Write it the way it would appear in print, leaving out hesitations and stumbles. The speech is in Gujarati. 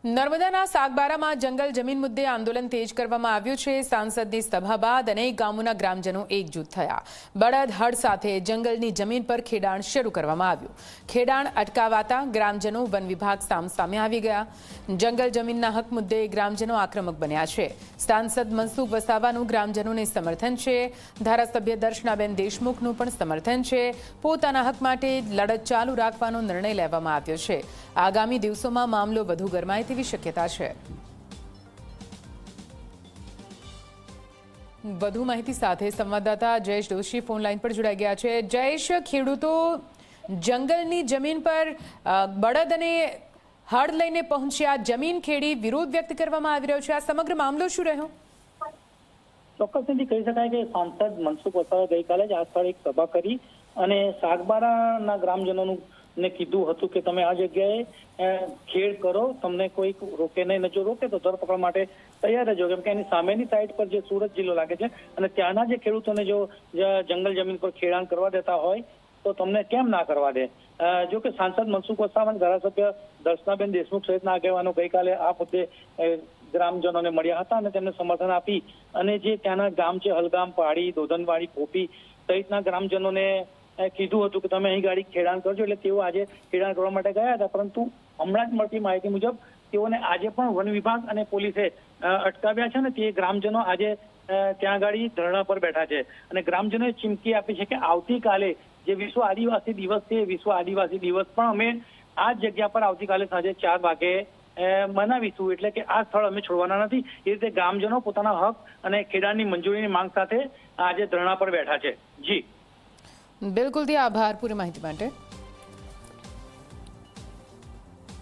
નર્મદાના સાગબારામાં જંગલ જમીન મુદ્દે આંદોલન તેજ કરવામાં આવ્યું છે। સાંસદની સભા બાદ અનેક ગામોના ગ્રામજનો એકજૂથ થયા। બળદ હળ સાથે જંગલની જમીન પર ખેડાણ શરૂ કરવામાં આવ્યું। ખેડાણ અટકાવાતા ગ્રામજનો વન વિભાગ સામે આવી ગયા। જંગલ જમીનના હક મુદ્દે ગ્રામજનો આક્રમક બન્યા છે। સાંસદ મનસુખ વસાવાનું ગ્રામજનોને સમર્થન છે। ધારાસભ્ય દર્શનાબેન દેશમુખનું પણ સમર્થન છે। પોતાના હક માટે લડત ચાલુ રાખવાનો નિર્ણય લેવામાં આવ્યો છે। આગામી દિવસોમાં મામલો વધુ ગરમાય તેવી શક્યતા છે। વધુ માહિતી સાથે સંવાદદાતા જયેશ જોશી ફોન લાઈન પર જોડાઈ ગયા છે। જયેશ, ખેડૂતો જંગલની જમીન પર બળદ અને હળ લઈને પહોંચ્યા, જમીન ખેડી વિરોધ વ્યક્ત કરવામાં આવી રહ્યો છે। આ સમગ્ર મામલો શું રહ્યો? ચોક્કસથી કહી શકાય કે સાંસદ મનસુખ વસાવાએ ગઈકાલે જ આ સ્થળે એક સભા કરી અને સાગબારાના ગ્રામજનોનું ને કીધું હતું કે તમે આ જગ્યાએ ખેડ કરો, તમને કોઈ રોકે નહીં, જો રોકે તો ધરપકડ માટે તૈયાર રહેજો, કેમ કે એની સામેની સાઈડ પર જે સુરત જિલ્લો લાગે છે અને ત્યાંના જે ખેડૂતોને જો જંગલ જમીન પર ખેડાણ કરવા દેતા હોય તો તમને કેમ ના કરવા દે। જો કે સાંસદ મનસુખ વસાવા અને ધારાસભ્ય દર્શનાબેન દેશમુખ સહિતના આગેવાનો ગઈકાલે આ મુદ્દે ગ્રામજનોને મળ્યા હતા અને તેમને સમર્થન આપી અને જે ત્યાંના ગામ છે હલગામ, પહાડી, દોધનવાડી, કોપી સહિતના ગ્રામજનોને કીધું હતું કે તમે અહીં ગાડી ખેડાણ કરજો, એટલે તેઓ આજે ખેડાણ કરવા માટે ગયા હતા। પરંતુ હમણાં જ મળતી માહિતી મુજબ તેઓને આજે પણ વન વિભાગ અને પોલીસે અટકાવ્યા છે અને તે ગ્રામજનો આજે ત્યાં ગાડી ધરણા પર બેઠા છે અને ગ્રામજનોએ ચીમકી આપી છે કે આવતીકાલે જે વિશ્વ આદિવાસી દિવસ છે, વિશ્વ આદિવાસી દિવસ પણ અમે આ જગ્યા પર આવતીકાલે સાંજે 4 વાગે મનાવીશું, એટલે કે આ સ્થળ અમે છોડવાના નથી। એ રીતે ગ્રામજનો પોતાના હક અને ખેડાણની મંજૂરીની માંગ સાથે આજે ધરણા પર બેઠા છે। જી બિલકુલ, આભાર પૂરી માહિતી માટે।